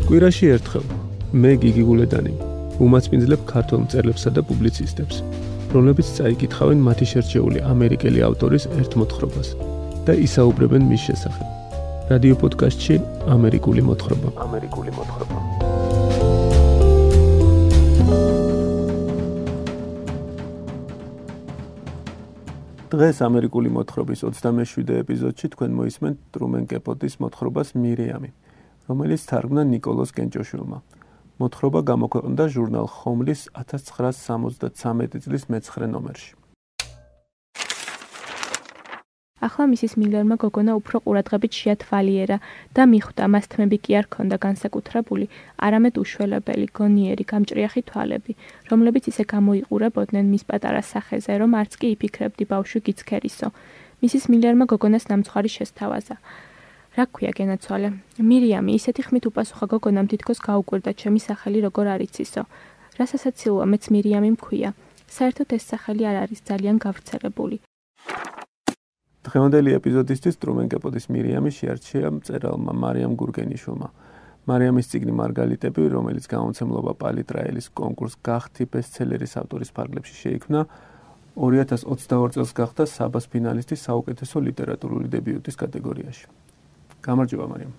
კვირაში ერთხელ მე გიგი გულედანი უმაცმინძლებ ქართულ მწერლებსა და პუბლიცისტებს, რომლებიც წაიკითხავენ მათი შერჩეული ამერიკელი ავტორის ერთ მოთხრობას და ისაუბრებენ მის შესახებ. რადიო პოდკასტში ამერიკული მოთხრობა. დღეს ამერიკული მოთხრობის 27 ეპიზოდში თქვენ მოისმენთ ტრუმენ კეპოტის მოთხრობას მირიამი, რომელიც თარგმნა ნიკოლოზ კენჭოშვილმა. მოთხრობა გამოქვეყნდა ჟურნალ ხომლის 1973 წლის მე-9 ნომერში. ახლა მისის მილერმა გოგონა უფრო ყურადღებით შეათვალიერა და მიხვდა, მას თმები კი არ ჰქონდა განსაკუთრებული, არამედ უშველებელი, გონიერი, გამჭრიახი თვალები, რომლებიც ისე გამოიყურებოდნენ მის პატარა სახეზე, რომ არც კი იფიქრებდი ბავშვი გიცქერისო. მისის მილერმა გოგონას ნამცხვარი შესთავაზა. რა ქვია გენაცვალე? მირიამი, ისეთი ხმით უპასუხა გოგონამ, თითქოს გაუკვირდა ჩემი სახელი როგორ არის ისო. რასასაცილოა, მეც მირიამი მქვია. საერთოდ ეს სახელი არ არის ძალიან გავრცელებული. დღევანდელი ეპიზოდისთვის ტრუმენ კეპოტის მირიამი შეარჩია მწერალმა მარიამ გურგენიშვილმა. მარიამის წიგნი მარგალიტები, რომელიც გამომცემლობა პალიტრაელის კონკურს გახთი ბესტსელერის ავტორის ფარგლებში შეიქმნა, 2022 წელს გახდა საბას ფინალისტი საუკეთესო ლიტერატურული დებიუტის კატეგორიაში. გამარჯობა მარიამ.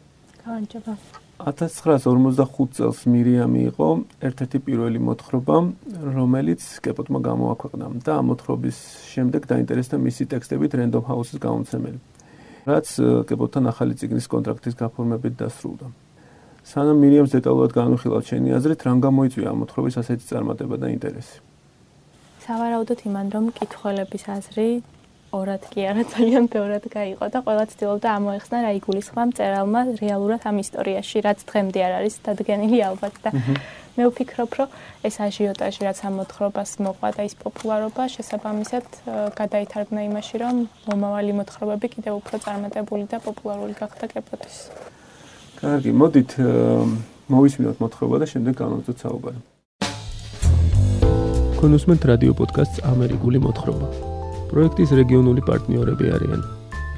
გამარჯობა. 1945 წელს მირიამი იყო ერთ-ერთი პირველი მოთხრობა, რომელიც კეპოტმა გამოაქვეყნა და ამ მოთხრობის შემდეგ დაინტერესდა მისი ტექსტებით Random House-ის გამომცემელი, რაც კეპოტთან ახალი წიგნის კონტრაქტის გაფორმებით დასრულდა. სანამ მირიამს დეტალურად განვიხილავთ შენი აზრით, რამ გამოიწვია ამ მოთხრობის ასეთი წარმატება და ინტერესი? სავარაუდოდ იმან, რომ მკითხველების აზრი ორად კი არა ძალიან ბევრად გაიყო და ყველა ცდილობდა ამოეხსნა რა იგულისხმება მწერალმა რეალურად ამ ისტორიაში, რაც დღემდე არ არის დადგენილი ალბათ და მე ვფიქრობ, რომ ეს აჟიოტაჟი, რაც ამ მოთხრობას მოყვა და ის პოპულარობა შესაბამისად გადაითარგმნა იმაში, რომ მომავალი მოთხრობები კიდევ უფრო წარმატებული და პოპულარული გახდა კეპოტის. კარგი, მოდით მოვისმინოთ მოთხრობა და შემდეგ განვაგრძელოთ საუბარი. თქვენ უსმენთ რადიო პოდკასტს ამერიკული მოთხრობა. პროექტის რეგიონული პარტნიორები არიან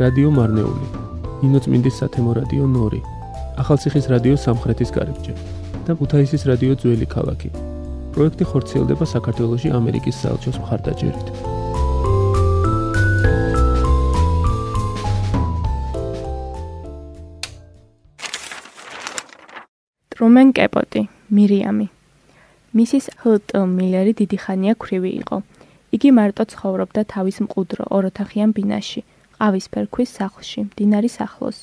რადიო მარნეული, ინოცმინდის სათემო რადიო ნორი, ახალციხის რადიო სამხრეთის კარიბჭე და ქუთაისის რადიო ძველი ქალაქი. პროექტი ხორციელდება საქართველოში ამერიკის საელჩოს მხარდაჭერით. ტრუმენ კეპოტი, მირიამი. მისის ჰ.ტ. მილერი დიდი ხანია ქვრივი იყო. იგი მარტო ცხოვრობდა თავის მყუდრო ოროთახიან ბინაში, ყავისფერ ქვის სახლში, მდინარის ახლოს.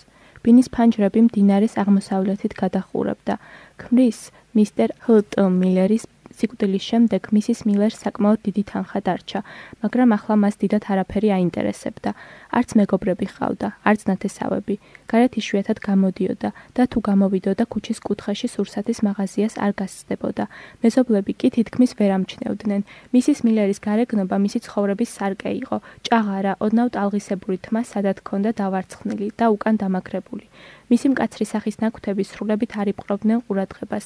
ბინის ფანჯრები მდინარის აღმოსავლეთით გადაჰყურებდა. ქმრის მისტერ ჰ.ტ. მილერის სიკვდილის შემდეგ მისის მილერს საკმაოდ დიდი თანხა დარჩა, მაგრამ ახლა მას დიდად არაფერი აინტერესებდა. არც მეგობრები ჰყავდა, არც ნათესავები. გარეთ იშვიათად გამოდიოდა და თუ გამოვიდოდა ქუჩის კუთხეში სურსათის მაღაზიას არ გასცდებოდა. მეზობლები კი თითქმის ვერ ამჩნევდნენ. მისის მილერის გარეგნობა მისი ცხოვრების სარკე იყო, ჭაღარა, ოდნავ ტალღისებური თმა სადაც ჰქონდა დავარცხნილი და უკან დამაგრებული. მისი მკაცრი სახის ნაკვთები სრულებით არ იპყრობდნენ ყურადღებას,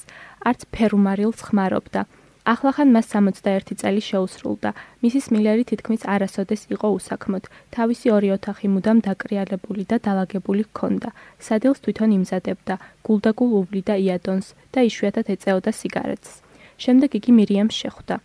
არც ფერუმარილს ხმარობდა. ახლახან მას 61 წელი შეუსრულდა. მისის მილერი თითქმის არასოდეს იყო უსაქმოდ. თავისი ორი ოთახი მუდამ დაკრიალებული და დალაგებული ჰქონდა. სადილს თვითონ იმზადებდა, გულდაგულ უვლიდა იადონს და იშვიათად ეწეოდა სიგარეტს. შემდეგ იგი მირიამს შეხვდა.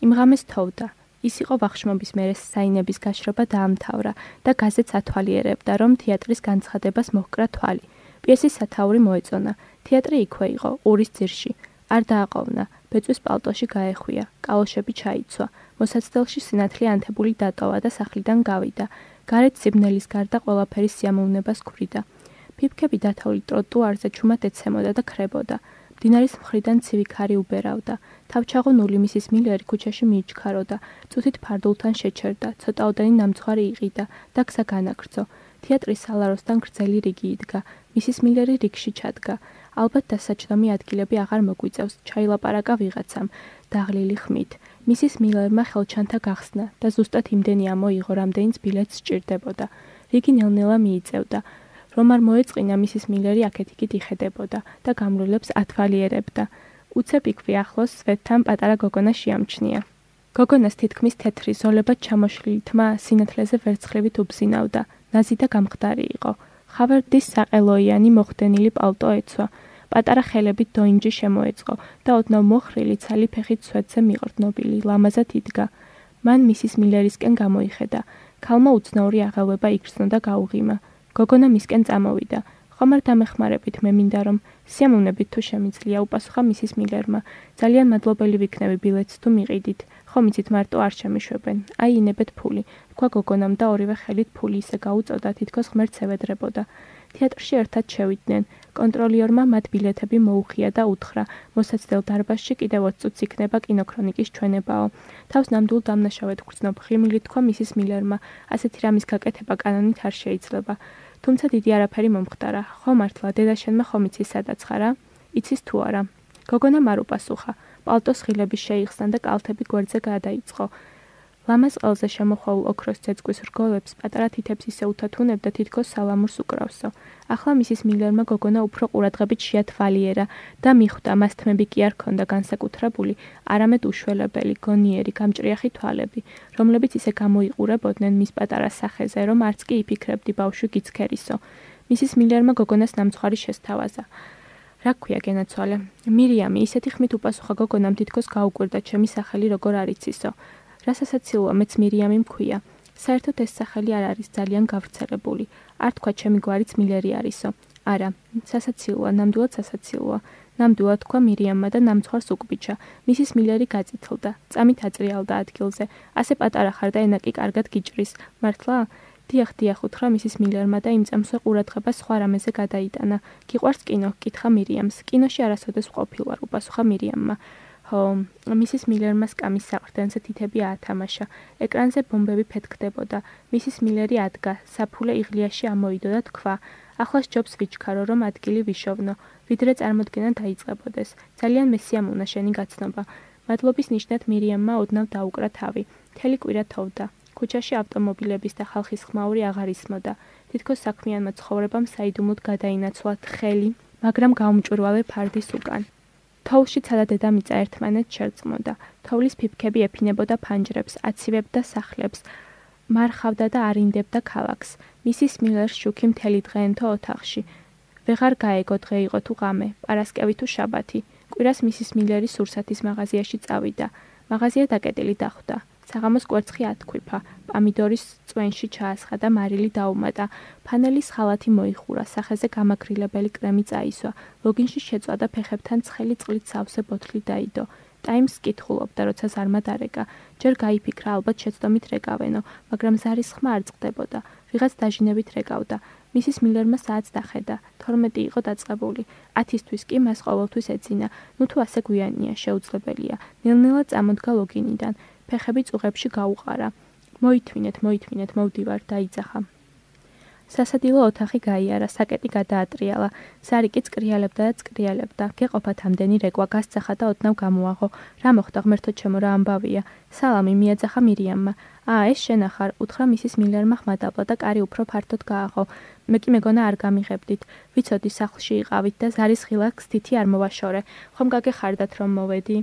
იმ ღამეს თოვდა. ის იყო ვახშმობის მერე საინების გაშრობა დაამთავრა და გაზეთს ათვალიერებდა, რომ თეატრის განცხადებას მოჰკრა თვალი. პიესის სათაური მოეწონა. თეატრი იქვე იყო, ურის ძირში. არ დააყოვნა, ბეწვის პალტოში გაეხვია, კალოშები ჩაიცვა, მოსაცდელში სინათლე ანთებული დატოვა და სახლიდან გავიდა. გარეთ სიბნელის გარდა ყველაფერი სიამოვნებას ქვრიდა. ფიფქები დათოვლი ტროტუარზე ჩუმად ეცემოდა და ქრებოდა. მდინარის მხრიდან ცივი ქარი უბერავდა. თავჩაღუნული მისის მილერი ქუჩაში მიიჩქაროდა, წუთით ფარდულთან შეჩერდა, ცოტაოდენი ნამცხვარი იყიდა და გზა განაგრძო. თეატრის სალაროსთან გრძელი რიგი იდგა. მისის მილერი რიგში ჩადგა. ალბათ დასაჯდომი ადგილები აღარ მოგვიწევს, ჩაილაპარაკა ვიღაცამ, დაღლილი ხმით. მისის მილერმა ხელჩანთა გახსნა და ზუსტად იმდენი ამოიღო, რამდენიც ბილეთს სჭირდებოდა. რიგი ნელ-ნელა მიიწევდა. რომ არ მოეწყინა, მისის მილერი აქეთ-იქით იხედებოდა და გამრავლებს ათვალიერებდა. უცებ იქვე ახლოს სვეტთან პატარა გოგონა შეამჩნია. გოგონას თითქმის თეთრი ზოლებად ჩამოშლილი თმა სინათლეზე ვერცხლივით უბზინავდა. ნაზი და გამხდარი იყო. ხავერდის საყელოიანი მოხდენილი პალტო ეცვა. პატარა ხელებით დოინჯი შემოეწყო და ოდნავ მოხრილი ცალი ფეხით სვეტზე მიყრდნობილი, ლამაზად იდგა. მან მისის მილერისკენ გამოიხედა. ქალმა უცნაური აღელვება იგრძნო და გაუღიმა. გოგონა მისკენ წამოვიდა. ხომ არ დამეხმარებით, მე მინდა რომ სიამოვნებით თუ შემიძლია, უპასუხა მისის მილერმა. ძალიან მადლობელი ვიქნები ბილეთს თუ მიყიდით. ხომ იცით მარტო არ შემიშვებენ. აი ინებეთ ფული. თქვა გოგონამ და ორივე ხელით ფული ისე გაუწოდა, თითქოს ღმერთს ევედრებოდა. თეატრში ერთად შევიდნენ. კონტროლიორმა მათ ბილეთები მოუხია და უთხრა: მოსაცდელ დარბაზში კიდევ 20 წუთს იქნება კინოქრონიკის ჩვენებაო. თავს ნამდვილ დამნაშავედ გრძნობ, ღიმილით თქვა მისის მილერმა. ასეთი რამის გაკეთება კანონით არ შეიძლება. თუმცა დიდი არაფერი მომხდარა. ხო მართლა, დედა შენმა ხომ იცის სადაც ხარ? იცის თუ არა? გოგონამ არ უპასუხა. პალტოს ღილები შეიხსნა და კალთები გვერდზე გადაიწყო. ლამაზ ყელზე შემოხვეულ ოქროს ცეცხლის რგოლებს პატარა თითებს ისე უთათუნებდა, თითქოს სალამურს უკრავსო. ახლა მისის მილერმა გოგონა უფრო ყურადღებით შეათვალიერა და მიხვდა, მას თმები კი არ ჰქონდა განსაკუთრებული, არამედ უშველებელი, გონიერი, გამჭრიახი თვალები, რომლებიც ისე გამოიყურებოდნენ მის პატარა სახეზე, რომ არც კი იფიქრებდი ბავშვი გიცქერისო. მისის მილერმა გოგონას ნამცხვარი შესთავაზა. რა ქვია გენაცვალე? მირიამი, ისეთი ხმით უპასუხა გოგონამ, თითქოს გაუკვირდა ჩემი სახელი როგორ არ იცისო. რა სასაცილოა, მეც მირიამი მქვია. საერთოდ ეს სახელი არ არის ძალიან გავრცელებული. არ თქვა ჩემი გვარიც მილერი არისო. არა, სასაცილოა, ნამდვილად სასაცილოა. ნამდვილად თქვა მირიამმა და ნამცხვარს უკბიჩა. მისის მილერი გაწითლდა, წამით აწრიალდა ადგილზე. ასე პატარა ხარ და ენა კი კარგად გიჭრის. მართლა? დიახ, უთხრა მისის მილერმა და იმ წამსვე ყურადღება სხვა რამეზე გადაიტანა. გიყვარს კინო? კითხა მირიამს. კინოში არასოდეს ვყოფილვარ, უპასუხა მირიამმა. ხო, მისის მილერმა სკამის საყრდენზე თითები აათამაშა. ეკრანზე ბომბები ფეთქდებოდა. მისის მილერი ადგა, საფულე იღლიაში ამოიდო და თქვა: ახლა სჯობს ვიჩქარო, რომ ადგილი ვიშოვნო, ვიდრე წარმოდგენა დაიწყებოდეს. ძალიან მესიამოვნა შენი გაცნობა. მადლობის ნიშნად მირიამმა ოდნავ დაუკრა თავი. მთელი კვირა თოვდა. ქუჩაში ავტომობილების და ხალხის ხმაური აღარ ისმოდა. თითქოს საქმიანმა ცხოვრებამ საიდუმლოდ გადაინაცვლა თხელი, მაგრამ გაუმჭვირვალე ფარდის უკან. თოვლში ცა და დედამიწა ერთმანეთს შერწყმოდა. თოვლის ფიფქები ეფინებოდა ფანჯრებს, აცივებდა სახლებს, მარხავდა და არინდებდა ქალაქს. მისის მილერს შუქი მთელი დღეენთო ოთახში. ვეღარ გაეგო დღე იყო თუ ღამე, პარასკევი თუ შაბათი. კვირას მისის მილერი სურსათის მაღაზიაში წავიდა. მაღაზია დაკეტილი დახვდა. საღამოს კვერცხი ათქვიფა, პამიდორის წვენში ჩაასხა და მარილი დაუმატა. ფანელის ხალათი მოიხურა, სახეზე გამაგრილებელი კრემი წაისვა. ლოგინში შეწვა და ფეხებთან ცხელი წყლით სავსე ბოთლი დაიდო. ტაიმს კითხულობდა, როცა ზარმა დარეკა. ჯერ გაიფიქრა, ალბათ შეცდომით რეკავენო, მაგრამ ზარის ხმა არ წყდებოდა. ვიღაც დაჟინებით რეკავდა. მისის მილერმა საათს დახედა. 12 იყო დაწყებული. 10-ისთვის კი მას ყოველთვის ეძინა. ნუ თუ ასე გვიანია, შეუძლებელია. ნელ-ნელა წამოდგა ლოგინიდან. ფეხები წუღებში გაუყარა. მოითმინეთ, მოვდივარ, დაიძახა. სასადილო ოთახი გაიარა, საკეტი გადაატრიალა. ზარი კი წკრიალებდა. გეყოფათ ამდენი რეკვა, გასცახა და ოდნავ გამოაღო. რა მოხდა, ღმერთო ჩემო, რა ამბავია? სალამი, მიაძახა მირიამმა. ეს შენ ახარ, უთხრა მისის მილერმა ხმადაბლა და კარი უფრო ფართოდ გააღო. მე კი მეგონა არ გამიღებდით. ვიცოდი სახლში იყავით და ზარის ღილაკს თითი არ მოვაშორე. ხომ გაგეხარდათ რომ მოვედი?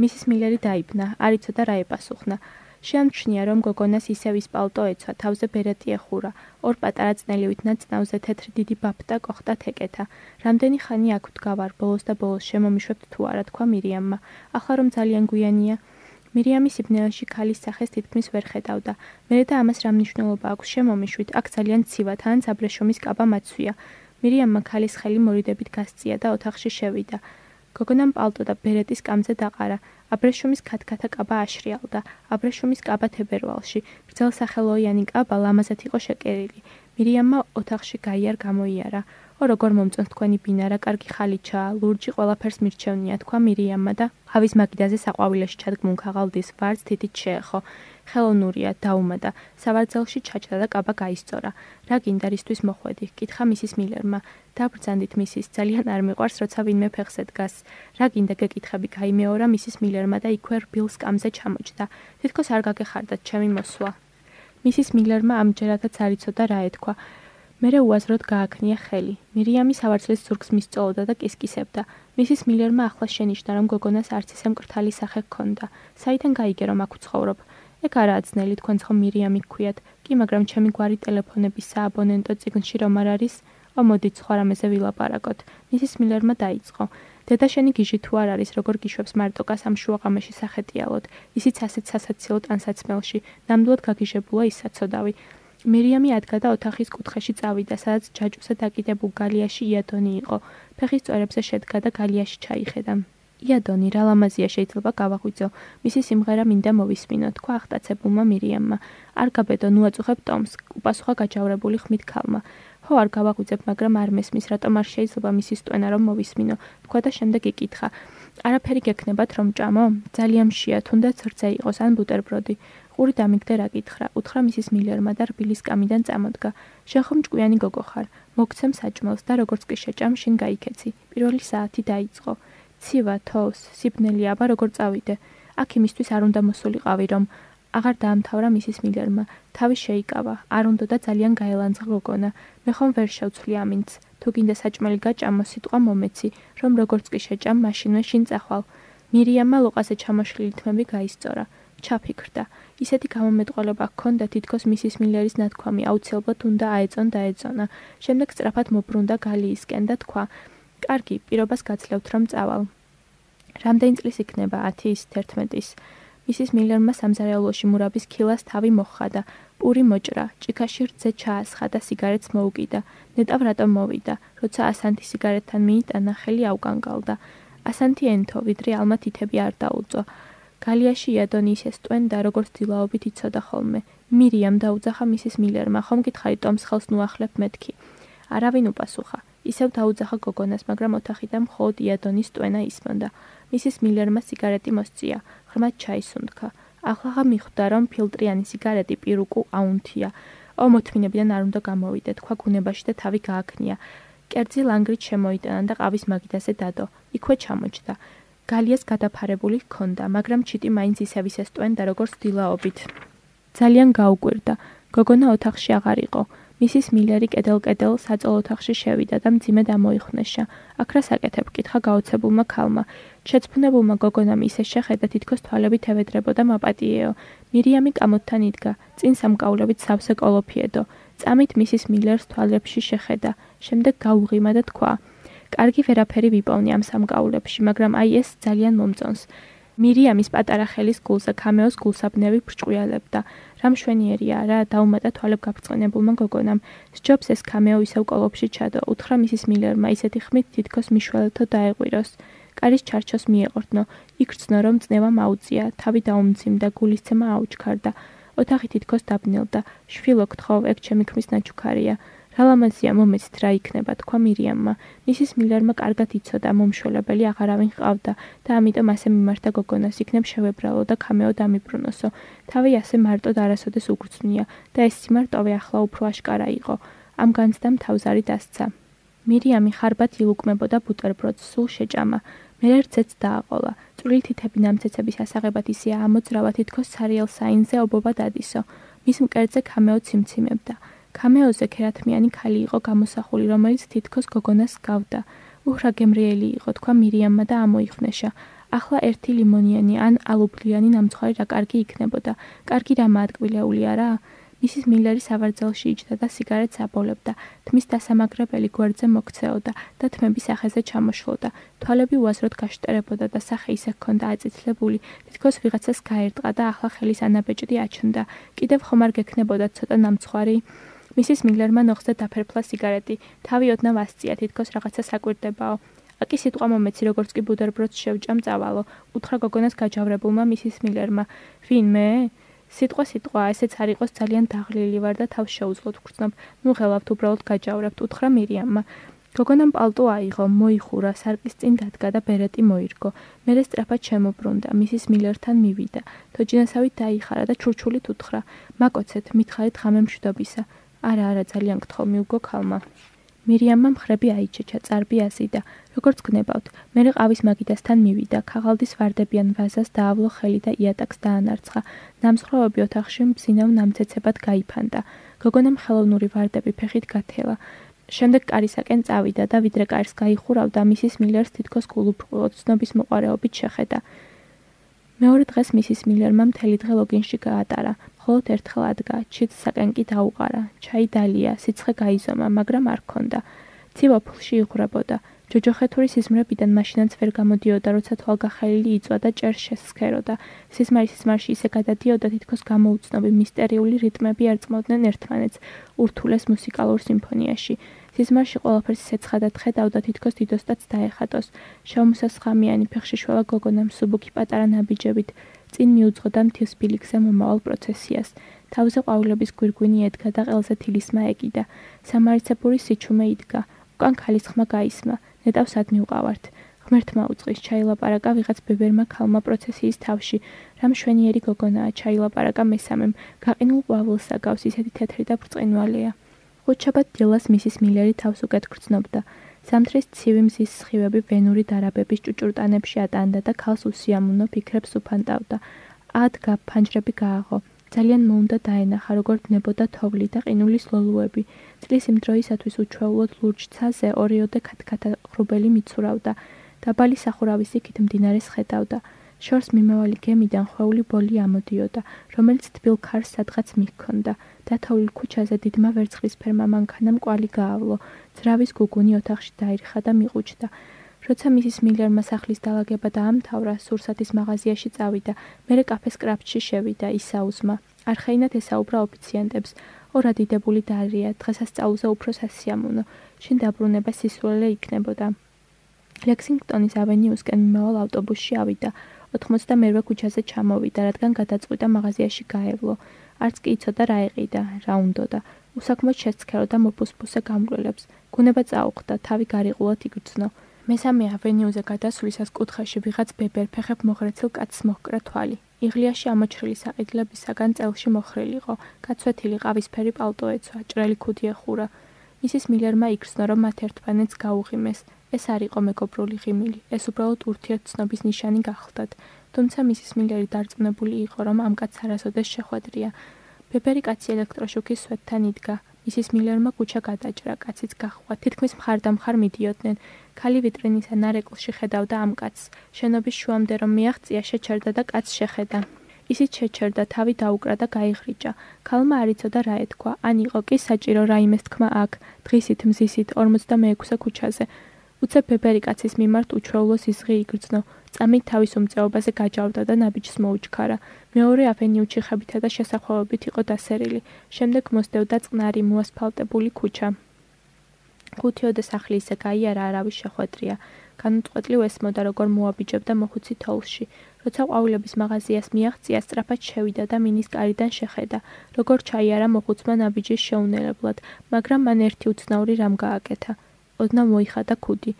მისის მილერი დაიბნა, არ იცოდა რა ეპასუხნა. შეამჩნია, რომ გოგონას ისევ ის პალტო ეცვა, თავზე ბერეტი ეხურა, ორ პატარა წნელივით ნაწნავზე თეთრი დიდი ბაფტა კოხტა თეკეთა. რამდენი ხანი აქ ვდგავარ, ბოლოს და ბოლოს შემომიშვებთ თუ არა, თქვა მირიამმა. ახლა რომ ძალიან გვიანია. მირიამი სიბნელეში ქალის სახეს თითქმის ვერ ხედავდა. მერე და ამას რა მნიშვნელობა აქვს, შემომიშვით, აქ ძალიან ცივა, თანაც აბრეშუმის კაბა მაცვია. მირიამმა ქალის ხელი მორიდებით გასწია და ოთახში შევიდა. გოგონამ პალტო და ბერეტის კამზე დაყარა. აბრეშუმის ქათქათა კაბა აშრიალდა. აბრეშუმის კაბა თებერვალში. გრძელსახელოიანი კაბა ლამაზად იყო შეკერილი. მირიამმა ოთახში გაიარ გამოიარა. როგორ მომწონთ თქვენი ბინა, რა კარგი ხალიჩაა, ლურჯი ყველაფერს მირჩევნია, თქვა მირიამმა და ჰავის მაგიდაზე საყვავილეში ჩადგმუნქაღალდის ვარდს თითით შეეხო. ხელოვნურია, დაუმატა, სავარძელში ჩაჭდა და კაბა გაისწორა. რა გინდა, რისთვის მოხვედი? კითხა მისის მილერმა. დაბრძანდით მისის, ძალიან არ მიყვარს, როცა ვინმე ფეხზე დგას. რა გინდა, გეკითხები, გაიმეორა მისის მილერმა და იქვე რბილ სკამზე ჩამოჭდა. თითქოს არ გაგეხარდათ ჩემი მოსვლა. მისის მილერმა ამჯერადაც არ იცოდა რა ეთქვა. მერე უაზროდ გააქნია ხელი. მირიამი სავარძლის ზურგს მისწოლოდა და კისკისებდა. მისის მილერმა ახლა შენიშნა, რომ გოგონას არც ისე მკრთალი სახე ჰქონდა. საიდან გაიგე, რომ აქ ვცხოვრობ? ეგ არაა ძნელი, თქვენც ხომ მირიამი გქვიათ. კი, მაგრამ ჩემი გვარი ტელეფონების სააბონენტო წიგნში რომ არ არის? მოდით სხვა რამეზე ვილაპარაკოთ. მისის მილერმა დაიწყო. დედა შენი გიჟი თუ არ არის, როგორ გიშვებს მარტოკას ამ შუაღამეში სახეტიალოდ, ისიც ასეთ სასაცილოდ ან საცმელში, ნამდვილად გაგიჟებულა ის საცოდავი. მირიამი ადგა და ოთახის კუთხეში წავიდა, სადაც ჯაჭვზე დაკიდებულ გალიაში იადონი იყო. ფეხის წვერებზე შედგა და გალიაში ჩაიხედა. იადონი, რა ლამაზია, შეიძლება გავაღვიძო. მისი სიმღერა მინდა მოვისმინო, თქვა ახტაცებულმა მირიამმა. არ გაბედო, ნუ აწუხებ ტომს, უპასუხა გაჯავრებული ხმით ქალმა. ხო, არ გავაღვიძებ, მაგრამ არ მესმის, რატომ არ შეიძლება მისი სტვენა რომ მოვისმინო, თქვა და შემდეგ იკითხა. არაფერი გექნებათ რომ ჭამო? ძალიან მშია, თუნდაც რძე იყოს ან ბუტერბროდი. ყური დამიგდე რა გითხრა, უთხრა მისის მილერმა და რბილის კამიდან წამოდგა. შენ ხომ ჭკვიანი გოგო ხარ, მოგცემ საჭმელს და როგორც კი შეჭამ, შინ გაიქეცი. პირველი საათი დაიწყო. ცივა, თოვს, სიბნელი, აბა როგორ წავიდე. აქ იმისთვის არ უნდა მოსულიყავი რომ აღარ დაამთავრა მისის მილერმა. თავი შეიკავა, არ უნდა და ძალიან გაელანძღა გოგონა. მე ხომ ვერ შევცვლი ამინც. თუ გინდა საჭმელი გაჭამო, სიტყვა მომეცი, რომ როგორც კი შეჭამ, მაშინვე შინ წახვალ. მირიამმა ლოყაზე ჩამოშლილი თმები გაისწორა. ჩაფიქრდა. ისეთი გამომეტყველება ჰქონდა, თითქოს მისის მილერის ნათქვამი აუცილებლად უნდა აეწონ და ეწონა. შემდეგ სწრაფად მობრუნდა გალიისკენ და თქვა: კარგი, პირობას გაძლევთ რომ წავალ. რამდენი წლის იქნება? 10-ის, 11-ის. მისის მილერმა სამზარეულოში მურაბის ქილას თავი მოხადა. პური მოჭრა, ჭიქაში რძე ჩაასხა და სიგარეტს მოუკიდა. ნეტავ რატომ მოვიდა? როცა ასანთი სიგარეტთან მიიტანა, ხელი აუგანგალდა. ასანთი ენთო, ვიდრე ალმა თითები არ დაუწო. გალიაში იადონი ისე სტვენდა, როგორც დილაობით იცოდა ხოლმე. მირიამ დაუძახა მისის მილერმა, ხომ გითხარი ტომს ხელს ნუახლებ მეთქი. არავინ უპასუხა. ისევ დაუძახა გოგონას, მაგრამ ოთახიდან მხოლოდ იადონის სტვენა ისმოდა. მისის მილერმა სიგარეტი მოსწია, ღრმად ჩაისუნთქა. ახლა მიხვდა, რომ ფილტრიანი სიგარეტი პირუკუ აუნთია. მოთმინებიდან არ უნდა გამოვიდე, თქვა გუნებაში და თავი გააქნია. კერძი ლანგრით შემოიტანა და ყავის მაგიდაზე დადო. იქვე ჩამოჭდა. გალიას გადაფარებული ჰქონდა, მაგრამ ჩიტი მაინც ისევ ისე სტვენდა, როგორც დილაობით. ძალიან გაუკვირდა. გოგონა ოთახში აღარ იყო. მისის მილერი კედელ-კედელ საწოლ ოთახში შევიდა და მძიმე დამოიხვნეშა. აქ რა საკეთებ? კითხა გაოცებულმა ქალმა. შეცფუნებულმა გოგონამ ისე შეხედა, თითქოს თვალებით ევედრებოდა მაპატიეო. მირიამი კამოთთან იდგა, წინ სამკაულებით სავსე კოლოფიედო. წამით მისის მილერს თვალებში შეხედა. შემდეგ გაუღიმა და თქვა: კარგი, ვერაფერი ვიპოვნი ამ სამკაულებში, მაგრამ აი ეს ძალიან მომწონს. მირიამის პატარა ხელის გულზე კამეოს გულსაბნევი ბრჭყვიალებდა. რა მშვენიერია რა, დაუმატა თვალებ გაფრწყინებულმა გოგონამ. სჯობს ეს კამეო ისევ კოლოფში ჩადო, უთხრა მისის მილერმა ისეთი ხმით თითქოს მიშველეთო დაეღვიროს. კარის ჩარჩოს მიეყრდნო, იქრცნო რომ წნევა მაუწია, თავი დაუმძიმდა, გულისცემა აუჩქარდა. ოთახი თითქოს დაბნელდა. შვილო გთხოვ, ეგ ჩემი ქმრის ნაჩუქარია. რა ლამაზია, მომეცით რა იქნება, თქვა მირიამმა. მისის მილერმა კარგად იცოდა, მომშველებელი აღარავინ ჰყავდა და ამიტომ ასე მიმართა გოგონას, იქნებ შევებრალო და კამეო დამიბრუნოსო. თავი ასე მარტოდ არასოდეს უგრძნია და ეს სიმარტოვე ახლა უფრო აშკარა იყო. ამ განცდამ თავზარი დასცა. მირიამი ხარბად ილუკმებოდა ბუტერბროდს, სულ შეჭამა. მერე რძეც დააყოლა. წვრილი თითები ნამცეცების ასაღებად ისე ამოძრავა, თითქოს სარიელ საინზე ობობა დადისო. მის მკერდზე კამეო ციმციმებდა. კამეოზე ქერათმიანი ქალი იყო გამოსახული, რომელიც თითქოს გოგონას გავდა. უჰრა გემრიელი იყო, თქვა მირიამმა და ამოიხვნეშა. ახლა ერთი ლიმონიანი ან ალუბლიანი ნამცხვარი რა კარგი იქნებოდა. კარგი რამაა ადგილეულია რა. მისის მილერი სავარძელში იჯდა და სიგარეტს აბოლებდა. თმის დასამაგრებელი გვერდზე მოქცეოდა და თმები სახეზე ჩამოშლოდა. თვალები უაზროდ გაშტერებოდა და სახე ისე ჰქონდა აწითლებული, თითქოს ვიღაცას გაერტყა და ახლა ხელის ანაბეჭდი აჩნდა. კიდევ ხომ არ გექნებოდა ცოტა ნამცხვარი? მისის მილერმა ნოხზე დაფერფლა სიგარეტი, თავი ოდნავ ასწია, თითქოს რაღაცა საკვირდებაო. აკი სიტყვა მომეცი, როგორც კი ბუტერბროდს შევჭამ წავალო, უთხრა გოგონას გაჯავრებულმა მისის მილერმა. ვინ მე? სიტყვა, ესეც არ იყოს ძალიან დაღლილი ვარ და თავს შეუძლოთ ვგრძნობ. ნუ ღელავთ, უბრალოდ გაჯავრებთ, უთხრა მირიამმა. გოგონამ პალტო აიღო, მოიხურა, სარკის წინ დადგა და ბერეტი მოირგო. მერე სწრაფად შემობრუნდა, მისის მილერთან მივიდა. თოჯინასავით დაიხარა და ჩურჩულით უთხრა: მაკოცეთ, მითხარით ღამე მშვიდობისა. არა, ძალიან გთხოვ, მიუგო ქალმა. მირიამმა მხრები აიჩეჩა, წარბი აზიდა. როგორც გნებავთ, მერე ყავის მაგიდასთან მივიდა, ქაღალდის ვარდებიან ვაზას დაავლო ხელი და იატაკს დაანარცხა. ნამსხვრევები ოთახში მბზინავ ნამცეცებად გაიფანტა. გოგონამ ხელოვნური ვარდები ფეხით გათელა. შემდეგ კარისაკენ წავიდა და ვიდრე კარს გაიხურავდა, მისის მილერს თითქოს გულუბრყვილოდ ცნობის მოყარეობით შეხედა. მეორე დღეს მისის მილერმა მთელი დღე ლოგინში გაატარა. მხოლოდ ერთხელ ადგა, ჩიტსაკენ კი დაუყარა. ჩაი დალია, სიცხე გაიზომა, მაგრამ არ ჰქონდა. ცივ-ოფლში იღვრებოდა. ჯოჯოხეთური სიზმრებიდან მაშინაც ვერ გამოდიოდა, როცა თვალგახელილი იწვა და ჭერს შესქეროდა. სიზმარში ისე გადადიოდა, თითქოს გამოუცნობი მისტერიული რიტმები ერწყმოდნენ ერთმანეთს ურთულეს მუსიკალურ სიმფონიაში. სიზმარში ყველაფერს ისეცხადად ხედავდა, თითქოს დიდოსტაც დაეხატოს. შავმუსასხამიანი ფეხშიშველა გოგონა მსუბუქი პატარა ნაბიჯებით წინ მიუძღოდა მთის ბილიქზე მომავალ პროცესიას. თავზე ყვავილების გვირგვინი ედგა და ყელზე თილისმა ეკიდა. სამარიცებური სიჩუმე იდგა. უკან ქალის ხმა გაისმა. ნეტავ სად მივყავართ? ღმერთმა უწყის, ჩაილაპარაკა ვიღაც ბებერმა ქალმა პროცესიის თავში. რა მშვენიერი გოგონაა, ჩაილაპარაკა მესამემ. გაყინულ ყვავილს აგავს, ისეთი თეთრი და ბრწყინვალეა. ხუთშაბათ დილას მისის მილერი თავს უკეთ გრძნობდა. ზამთრის ცივი მზის სხივები ვენური დარაბების ჭუჭურტანებში ატანდა და ქალს უსიამოვნო ფიქრებს უფანტავდა. ადგა, ფანჯრები გააღო. ძალიან მოუნდა დაენახა, როგორ ვნებოდა თოვლი და ყინულის ლოლუები. წლის იმ დროისათვის უჩვეულოდ ლურჯ ცაზე ორიოდე ქათქათა ღრუბელი მიცურავდა. დაბალი სახურავის იქით მდინარეს ხედავდა. შორს მიმავალი გემიდან ხვეული ბოლი ამოდიოდა, რომელიც თბილ ქარს სადღაც მიჰქონდა. დათოვლილ ქუჩაზე დიდმა ვერცხლისფერმა მანქანამ კვალი გაავლო. ძრავის გუგუნი ოთახში დაირხა და მიყუჩდა. როცა მისის მილერმა სახლის დალაგება დაამთავრა, სურსათის მაღაზიაში წავიდა, მერე კაფეს კრაფტში შევიდა, ისაუზმა. არხეინად ესაუბრა ოფიციანტებს. ორ ადიდებული დარია, დღესასწაულზე უფრო სასიამოვნო. შინ დაბრუნება სისულელე იქნებოდა. ლექსინგტონის ავენიუსკენ მიმავალ ავტობუსში ავიდა. 92-ვე ქუჩაზე ჩამოვიდა, რადგან გადაწყვიტა მაღაზიაში გაევლო. არც კი იცოდა რა ეყიდა, რა უნდოდა. უსაქმოდ შესცქეროდა მოფუსფუსე გამრველებს. გუნება წაუხდა, თავი გარიყულად იგრძნო. მესამე ავენიუზე გადასვლისას კუთხეში ვიღაც ბებერ ფეხებ მოღრეცილ კაცს მოჰკრა თვალი. იღლიაში ამოჩრილი საყიდლებისაგან წელში მოხრილიყო. გაცვეთილი ყავისფერი პალტო ეცვა, ჭრელი ქუდი ეხურა. მისის მილერმა იგრძნო, რომ მათ ერთმანეთს გაუღიმეს. ეს არ იყო მეგობრული ღიმილი, ეს უბრალოდ ურთიერთცნობის ნიშანი გახლდათ. თუმცა მისის მილერი დარწმუნებული იყო, რომ ამ კაცს არასოდეს შეხვედრია. ბებერი კაცი ელექტროშუქის სვეტთან იდგა. მისის მილერმა კუჩა გადაჭრა, კაციც გაჰყვა. თითქმის მხარდამხარ მიდიოდნენ. ქალი ვიტრინისა ნარეკლში ხედავდა ამ კაცს. შენობის შუამდე რომ მიაღწია, შეჩერდა და კაცს შეხედა. ისიც შეჩერდა, თავი დაუკრა და გაიხრიჭა. ქალმა არ იცოდა რა ეთქვა. ან იყო კი საჭირო რაიმეს თქმა აქ, დღისით, მზისით, 46-ე ქუჩაზე. უცებ ბებერი კაცის მიმართ უჩვეულო სიზღი იგრძნო. წამით თავის უმწეობაზე გაჯავდა და ნაბიჯს მოუჩქარა. მეორე ავენიუში ხებითა და შესახვევებით იყო დასერილი. შემდეგ მოსდევდა წყნარი მოასფალტებული ქუჩა. ხუთიოდე სახლი ისე გაიარა, არავის შეხვედრია. განუწყვეტლივ ესმოდა, როგორ მოაბიჯებდა მოხუცი თოვლში. როცა ყვავილების მაღაზიას მიაღწია, სწრაფად შევიდა და მინის კარიდან შეხედა, როგორ ჩაიარა მოხუცმა ნაბიჯის შეუნელებლად, მაგრამ მან ერთი უცნაური რამ გააკეთა. ოდნავ მოიხადა ქუდი.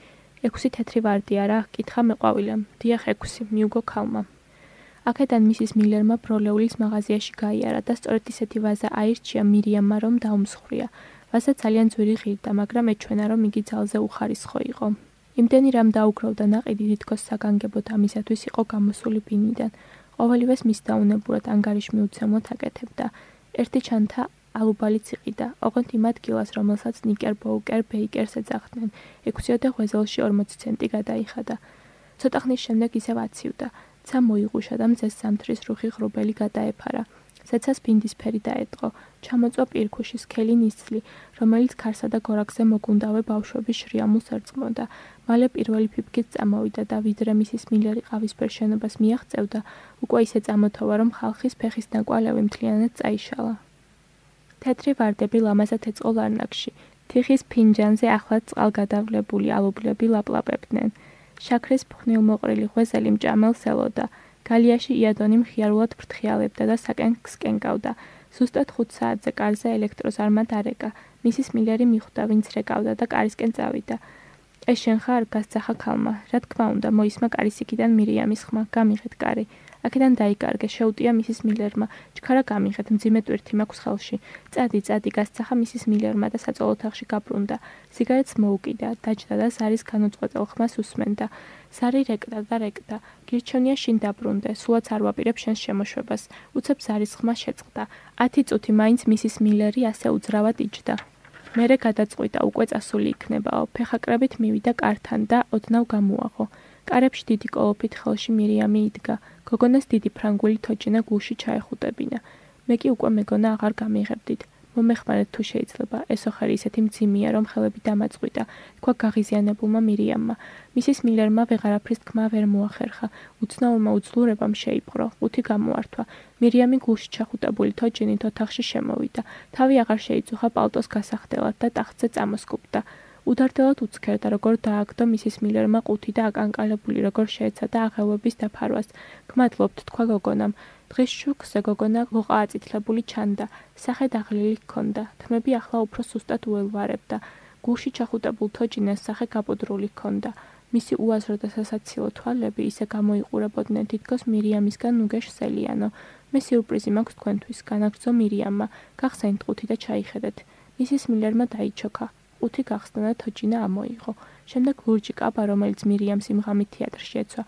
6 თეთრი ვარდია რა, კითხა მეყვავილემ. დიახ 6, მიუგო ქალმა. აქედან მისის მილერმა ბროლეულის მაღაზიაში გაიარა და სწორედ ისეთი ვაზა აირჩია მირიამმა, რომ დაუმსხვრია. ვაზა ძალიან ძვირი ღირდა, მაგრამ ეჩვენა, რომ იგი ძალზე უხარისხო იყო. იმდენი რამ დაუგროვდა ნაყიდი თითქოს საგანგებოდ ამისათვის იყო გამოსული ბინიდან. ყოველივეს მის დაუნებურად ანგარიშ მიუცემლად აკეთებდა. ერთი ჩანთა ალუბალიც იყიდა, ოღონდ იმ ადგილას, რომელსაც ნიკერბოუკერ ბეიკერს ეძახდნენ. 6-ოდე ღვეზელში 40 ცენტი გადაიხადა. ცოტა ხნის შემდეგ ისევ აცივდა. ცა მოიღუშა და მზეს ზამთრის რუხი ღრუბელი გადაეფარა. ზეცას ბინდისფერი დაეტყო. ჩამოწვა პირქუში სქელი ნისლი, რომელიც ქარსა და გორაკზე მოგუნდავე ბავშვების შრიამულს ერწყმოდა. მალე პირველი ფიფკიც წამოვიდა და ვიდრე მისის მილერი ყავისფერ შენობას მიაღწევდა, უკვე ისე წამოთოვა, რომ ხალხის ფეხის ნაკვალევი მთლიანად წაიშალა. თეთრი ვარდები ლამაზად ეწყო ლარნაკში. თიხის ფინჯანზე ახლად წყალგადავლებული ალუბლები ლაპლაპებდნენ. შაქრის ფხვნილმოყრილი ღვეზელი მჭამელს ელოდა. გალიაში იადონი მხიარულად ფრთხიალებდა და საკენკს კენკავდა. ზუსტად 5 საათზე კარზე ელექტროზარმა დარეკა. მისის მილერი მიხვდა, ვინც რეკავდა და კარისკენ წავიდა. ეს შენ ხარ? გასძახა ქალმა. რა თქმა უნდა, მოისმა კარის იქიდან მირიამის ხმა. გამიღეთ კარი. აქედან დაიკარგე, შეუტია მისის მილერმა. ჩქარა გამიღეთ, მძიმე ტვირთი მაქვს ხელში. წადი, გასძახა მისის მილერმა და საწოლ ოთახში გაბრუნდა. სიგარეტს მოუკიდა, დაჯდა და ზარის განუწყვეტელ ხმას უსმენდა. ზარი რეკდა. გირჩევნია შინ დაბრუნდე, სულაც არ ვაპირებ შენს შემოშვებას. უცებ ზარის ხმა შეწყდა. 10 წუთი მაინც მისის მილერი ასე უძრავად იჯდა. მერე გადაწყვიტა, უკვე წასული იქნებაო. ფეხაკრებით მივიდა კართან და ოდნავ გამოაღო. კარებში დიდი კოლოფით ხელში მირიამი იდგა. გოგონას დიდი ფრანგული თოჯინა გულში ჩაეხუტებინა. მე კი უკვე მეგონა აღარ გამიღებდით. მომეხმარეთ თუ შეიძლება, ეს ოხერი ისეთი მძიმეა, რომ ხელები დამაწყვიტა, თქვა გაღიზიანებულმა მირიამმა. მისის მილერმა ვეღარაფრის თქმა ვერ მოახერხა, უცნაურმა უძლურებამ შეიპყრო, ყუთი გამოართვა. მირიამი გულში ჩახუტებული თოჯინით ოთახში შემოვიდა, თავი აღარ შეიწუხა პალტოს გასახდელად და ტახტზე წამოსკუპდა. უდარდელად უცქერდა, როგორ დააგდო მისის მილერმა ყუთი და აკანკალებული როგორ შეეცადა აღელვების დაფარვას. გმადლობთ, თქვა გოგონამ. დღეს შუქზე გოგონა ლოყა აწითლებული ჩანდა, სახე დაღლილი ჰქონდა, თმები ახლა უფრო სუსტად უელვარებდა. გულში ჩახუტებულ თოჯინას სახე გაბოდრული ჰქონდა. მისი უაზრო და სასაცილო თვალები ისე გამოიყურებოდნენ თითქოს მირიამისგან ნუგეშ სელიანო. მე სიურპრიზი მაქვს თქვენთვის, განაგრძო მირიამმა, გახსენთ ყუთი და ჩაიხედეთ. მისის მილერმა დაიჩოქა. ყუთი გახსნა და თოჯინა ამოიღო. შემდეგ ლურჯი კაბა, რომელიც მირიამს იმ ღამით თეატრში ეცვა,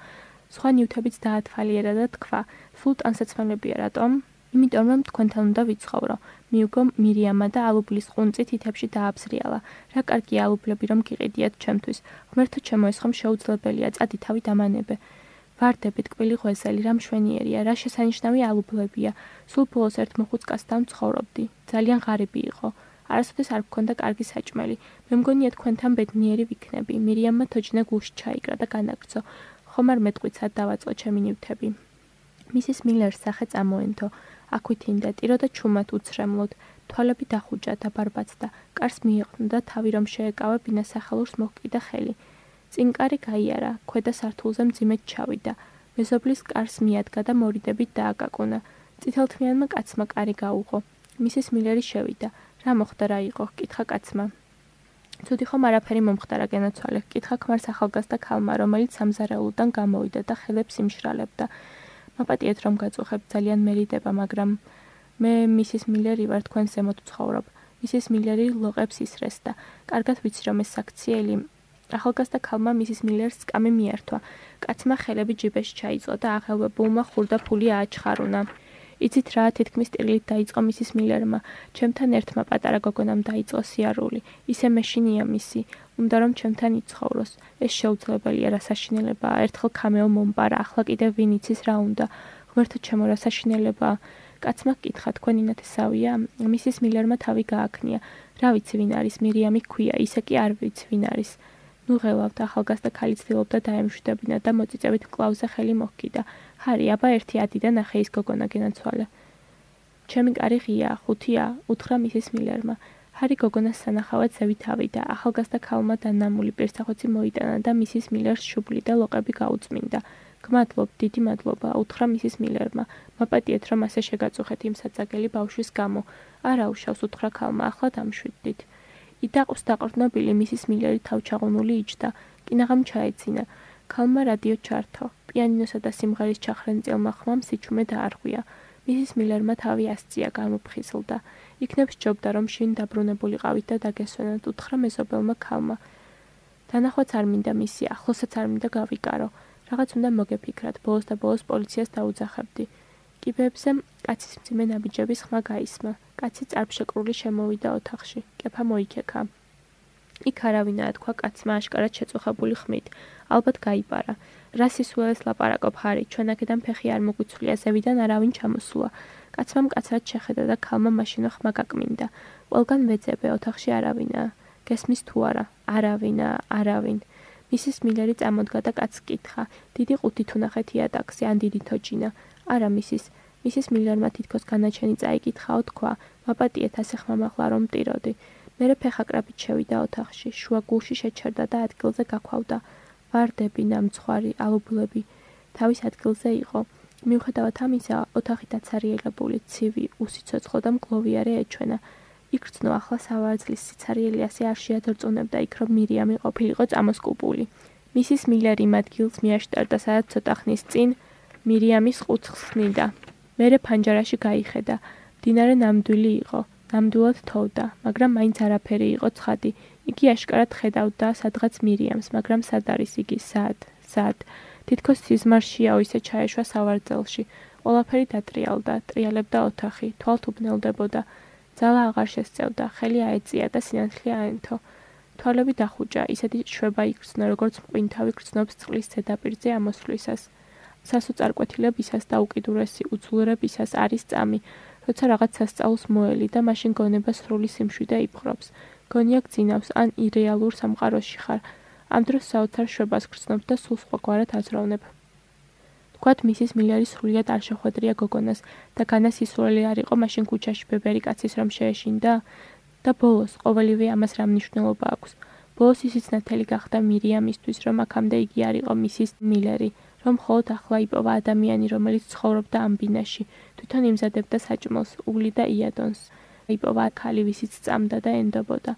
სხვა ნივთებიც დაათვალიერა და თქვა, სულ ტანსაცმელებია რატომ? იმიტომ რომ თქვენთან უნდა ვიცხოვრო. მიუგო მირიამმა და ალუბლის ყუნწი თითებში დააბზრიალა. რა კარგი ალუბლები რომ გიყიდიათ ჩემთვის. ღმერთო ჩემო, ეს ხომ შეუძლებელია, წადი თავი დამანებე. ვარდები, ტკბილი ღვეზელი, რა მშვენიერია, რა შესანიშნავი ალუბლებია. სულ ბოლოს ერთ მოხუცკაცთან ცხოვრობდი. ძალიან ღარიბი იყო. არასოდეს არ გქონდა კარგი საჭმელი. მე მგონია თქვენთან ბედნიერი ვიქნები. მირიამმა თოჯინა გულში ჩაიგრა და განაგრძო. ხომ არ მეტყვიცად დავაწყო ჩემი ნივთები. მისის მილერს სახე წამოენთო, აქვითინდა, ტირო და ჩუმად უცრემლოდ, თვალები დახუჯა და ბარბაცდა, კარს მიეყნა და თავი რომ შეეკავა ბინასახელურს მოჰკიდა ხელი. წინკარი გაიარა, ქვედა სართულზე მძიმედ ჩავიდა, მეზობლის კარს მიადგა და მორიდებით დააკაკუნა. წითელთმიანმა კაცმა კარი გაუღო. მისის მილერი შევიდა. რა მოხდა, რა იყო, ჰკითხა კაცმა. ცუდი ხომ არაფერი მომხდარა, გენაცვალე, ჰკითხა ქმარს ახალგაზრდა ქალმა, რომელიც სამზარეულოდან გამოვიდა და ხელებს იმშრალებდა. მაპატიეთ რომ გაწუხებთ, ძალიან მერიდება, მაგრამ მე მისის მილერი ვარ, თქვენ ზემოთ ვცხოვრობ. მისის მილერი ლოყებს ისრესდა. კარგად ვიცი რომ ეს საქციელი. ახალგაზრდა ქალმა მისის მილერს სკამი მიართვა. კაცმა ხელები ჯიბეში ჩაიწყო და აღელვებულმა ხურდა ფული ააჩხარულა. იცით რა, თითქმის ტირილით დაიწყო მისის მილერმა. ჩემთან ერთმა პატარა გოგონამ დაიწყო სიარული. ისე მეშინია მისი. უნდა რომ ჩემთან იცხოვროს. ეს შეუძლებელია, რა საშინელებაა. ერთხელ ქამეო მომპარა, ახლა კიდევ ვინ იცის რა უნდა. ღმერთო ჩემო, რა საშინელებაა. კაცმა ჰკითხა, თქვენი ნათესავია? მისის მილერმა თავი გააქნია. რა ვიცი ვინ არის, მირიამი ჰქვია, ისე კი არ ვიცი ვინ არის. ნუ ღელავთ, ახალგაზრდა ქალი ცდილობდა დაემშვიდობინა და მოწიწევით მკლავზე ხელი მოჰკიდა. ჰარი, აბა ერთი ადი და ნახე ის გოგონა გენაცვალე. ჩემი კარი ღია, ხუთია, უთხრა მისის მილერმა. ჰარი გოგონას სანახავად ზევით ავიდა, ახალგაზრდა ქალმა დანამული პირსახოცი მოიტანა და მისის მილერს შუბლი და ლოყები გაუწმინდა. გმადლობ, დიდი მადლობა, უთხრა მისის მილერმა. მაპატიეთ რომ ასე შეგაწუხეთ იმ საწაგელი ბავშვის გამო. არა უშავს, უთხრა ქალმა, ახლა დამშვიდდით. იდაყვის დაყრდნობილი მისის მილერი თავჩაღუნული იჯდა, კინაღამ ჩაეცინა. ქალმა რადიო ჩართო. პიანინოსა და სიმღერის ჩახრენწილმა ხმამ სიჩუმე დაარღვია. მისის მილერმა თავი ასწია, გამოფხიზლდა. იქნებ სჯობდა რომ შინ დაბრუნებულიყავით და დაგესვენოთ, უთხრა მეზობელმა ქალმა. დანახვაც არ მინდა მისი, ახლოსაც არ მინდა გავიკარო. რაღაც უნდა მოგეფიქრათ, ბოლოს და ბოლოს პოლიციას დაუძახებდი. კიბეებზე კაცის მძიმე ნაბიჯების ხმა გაისმა. კაცი წარბშეკრული შემოვიდა ოთახში. კეფა მოიქექა. იქ არავინაა, თქვა კაცმა აშკარად შეწუხებული ხმით. ალბათ გაიპარა. რა სისულელეს ლაპარაკობ, ჰარი, ჩვენ აქედან ფეხი არ მოგვიცვლია, ზევიდან არავინ ჩამოსულა. კაცმა მკაცრად შეხედა და ქალმა მაშინო ხმა გაკმინდა. ყველგან ვეძებე, ოთახში არავინაა. გესმის თუ არა? არავინ. მისის მილერი წამოდგა და კაცს კითხა. დიდი ყუთი თუ ნახეთ იატაკზე, ან დიდი თოჯინა? არა, მისის მილერმა თითქოს განაჩენი წაიკითხაო, თქვა. მაპატიეთ ასე ხმამაღლა რომ მტიროდი. მერე ფეხაკრაფით შევიდა ოთახში, შუა გულში შეჩერდა და ადგილზე გაქვავდა. ვარდები, ნამცხვარი, ალუბლები თავის ადგილზე იყო. მიუხედავად ამისა, ოთახი დაცარიელებული, ცივი, უსიცოცხლო და მგლოვიარე ეჩვენა. იგრძნო ახლა სავარძლის სიცარიელი ასე არ შეადრწმუნებდა იქ, რომ მირიამი ყოფილიყო წამოსკუპული. მისის მილერი იმ ადგილს მიაშტერდა, სადაც ცოტა ხნის წინ მირიამის ყუთს ხსნიდა. მერე ფანჯარაში გაიხედა. მდინარე ნამდვილი იყო. ნამდვილად თოვდა, მაგრამ მაინც არაფერი იყო ცხადი. იგი აშკარად ხედავდა სადღაც მირიამს, მაგრამ სად არის იგი, სად? თითქოს სიზმარშიაო ისე ჩაეშვა სავარძელში. ყველაფერი დატრიალდა, ტრიალებდა ოთახი, თვალთ უბნელდებოდა. ძალა აღარ შესწევდა, ხელი აეწია და სინათლე აენთო. თვალები დახუჯა, ისეთი შვება იგრძნო, როგორც მყინთავი გრძნობს წყლის ზედაპირზე ამოსვლისას. სასოწარკვეთილებისას და უკიდურესი უძლურებისას არის წამი, როცა რაღაც სასწაულს მოელიდა, მაშინ გონება სრული სიმშვიდე იპყრობს. გონია გძინავს ან ირეალურ სამყაროში ხარ. ამ დროს საოცარ შვებას გრძნობ და სულ სხვაგვარად აზროვნებ. თქვათ მისის მილერი სრულიად არ შეხვედრია გოგონას და განასისრული არ იყო მაშინ ქუჩაში ბებერი კაცის რომ შეეშინდა და ბოლოს ყოველივე ამას რა მნიშვნელობა აქვს. ბოლოს ისიც ნათელი გახდა მირიამისთვის, რომ აქამდე იგი არ იყო მისის მილერი, რომ მხოლოდ ახლა იპოვა ადამიანი, რომელიც ცხოვრობდა ამ ბინაში, თვითონ იმზადებდა საჭმელს, ული და იადონს. იპოვა ქალი, ვისიც წამდა და ენდობოდა.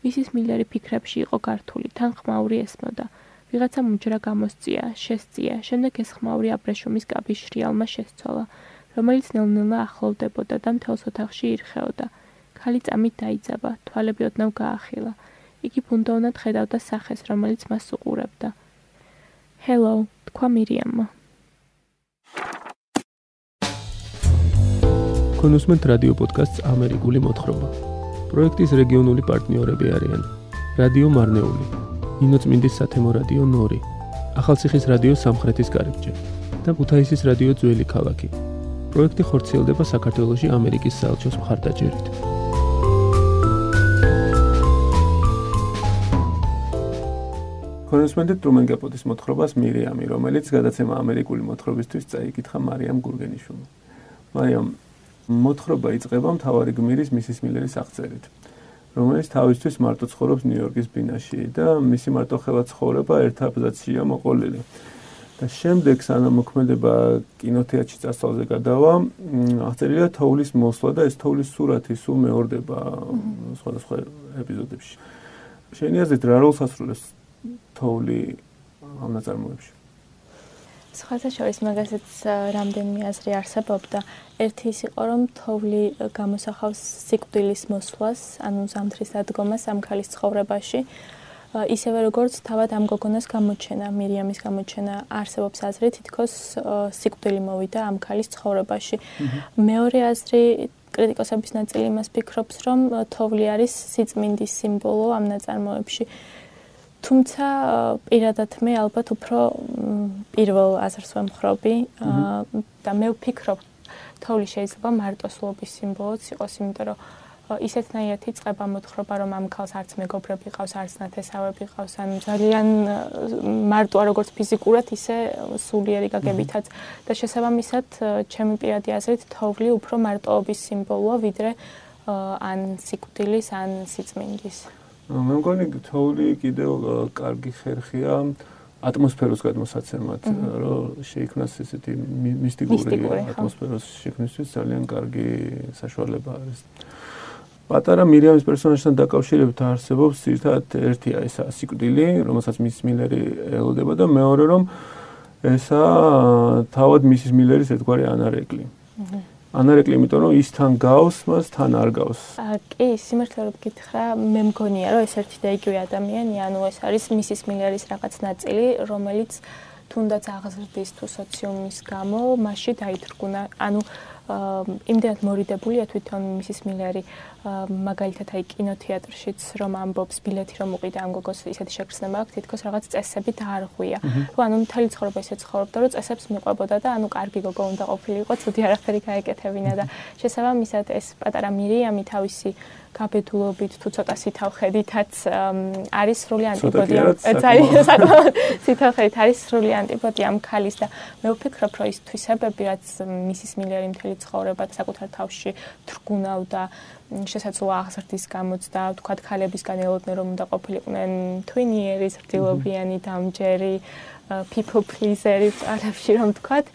მისის მილერი ფიქრებში იყო გართული, თან ხმაური ესმოდა. ვიღაცა მუჯრა გამოსწია, შესწია, შემდეგ ეს ხმაური აბრეშუმის კაბის შრიალმა შესცვალა, რომელიც ნელ-ნელა ახლოვდებოდა და მთელს ოთახში ირხეოდა. ქალი წამით დაიძაბა, თვალები ოდნავ გაახილა. იგი ბუნდოვნად ხედავდა სახეს, რომელიც მას უყურებდა. Hello, თქვა მირიამმა. კონუსმენტ რადიო პოდკასტს ამერიკული მოთხრობა. პროექტის რეგიონული პარტნიორები არიან: რადიო მარნეული, ინოწმინდის სათემო რადიო ნორი, ახალციხის რადიო სამხრეთის კარიბჭე და ქუთაისის რადიო ძველი ქალაქი. პროექტი ხორციელდება საქართველოში ამერიკის საელჩოს მხარდაჭერით. კონსუმენტით რუმენ კეპოტის მოთხრობას მირიამი, რომელიც გადაცემა ამერიკული მოთხრობისთვის წაიკითხა მარიამ გურგენიშვილმა. მარიამ, მოთხრობა იწყება მთავარი გმირის მისის მილერის აღწერით, რომელიც თავისთვის მარტო ცხოვრობს ნიუ-იორკის ბინაში და მისი მარტოხელა ცხოვრება ერთ აბზაცშია მოყოლილი. და შემდეგ სანამ მოქმედება კინოთეატრში წასვლაზე გადავა, აღწერილია თოვლის მოსვლა და ეს თოვლის სურათი სულ მეორდება სხვადასხვა ეპიზოდებში. შენი აზრით რა როლს ასრულებს თოვლი ამ ნაწარმოებში? სხვათა შორის მაგასაც რამდენიმე აზრი არსებობდა. ერთი ის იყო, რომ თოვლი გამოსახავს სიკვდილის მოსვლას, ანუ ზამთრის დადგომას ამ ქალის ცხოვრებაში. ისევე როგორც თავად ამ გოგონას გამოჩენა, მირიამის გამოჩენა არსებობს აზრი, თითქოს სიკვდილი მოვიდა ამ ქალის ცხოვრებაში. მეორე აზრი, კრიტიკოსების ნაწილი იმას ფიქრობს, რომ თოვლი არის სიწმინდის სიმბოლო ამ ნაწარმოებში. თუმცა პირადად მე ალბათ უფრო პირველ აზრს ვემხრობი და მე ვფიქრობ, თოვლი შეიძლება მარტოსულობის სიმბოლოც იყოს, იმიტომ რომ ისეთნაირად იწყება მოთხრობა, რომ ამ ქალს არც მეგობრები ყავს, არც ნათესავები ყავს, ან ძალიან მარტოა როგორც ფიზიკურად, ისე სულიერი გაგებითაც და შესაბამისად, ჩემი პირადი აზრით, თოვლი უფრო მარტოობის სიმბოლოა, ვიდრე ან სიკვდილის, ან სიწმინდის. მე მგონი თოვლი კიდევ კარგი ხერხია ატმოსფეროს გადმოსაცემად, რომ შეიქმნას ესეთი მისტიკური ატმოსფეროს შექმნისთვის ძალიან კარგი საშუალება არის. პატარა მირიამის პერსონაჟთან დაკავშირებით არსებობს ერთად ერთია ესა სიკვდილი, რომელსაც მისის მილერი ელოდება და მეორე რომ ესა თავად მისის მილერის ერთგვარი ანარეკლი. ანარეკლი, იმიტომ რომ ის თან გავს, მას თან არ გავს. კი, სიმართლე რომ გითხრა, მე მგონია, რომ ეს ერთი და იგივე ადამიანია, ანუ ეს არის მისის მილერის რაღაც ნაწილი, რომელიც თუნდაც აღზრდის თუ სოციუმის გამო მასში დაითრგუნა. ანუ იმდენად მორიდებულია თვითონ მისის მილერი, მაგალითად აი კინოთეატრშიც რომ ამბობს ბილეთი რომ უყიდა ამ გოგოს ისეთი შეგრძნება აქვს, თითქოს რაღაც წესები დაარღვია. თუ ანუ მთელი ცხოვრება ისე ცხოვრობდა, რომ წესებს მიყვებოდა და ანუ კარგი გოგო უნდა ყოფილიყო, ცუდი არაფერი გაეკეთებინა და შესაბამისად ეს პატარა მირიამი თავისი გაბედულობით თუ ცოტა სითავხედითაც არის სრული ანტიპოდი. სითავხედით არის სრული ანტიპოდი ამ ქალის და მე ვფიქრობ, რომ ის თვისებები, რაც მისის მილერი მთელი ცხოვრება საკუთარ თავში თრგუნავდა, შესაძლოა აღზრდის გამოც და თქვათ ქალებისგან ელოდნენ რომ უნდა ყოფილიყვნენ თვინიერი, ზრდილობიანი, დამჯერი, people pleaseri წარებში რომ თქვათ,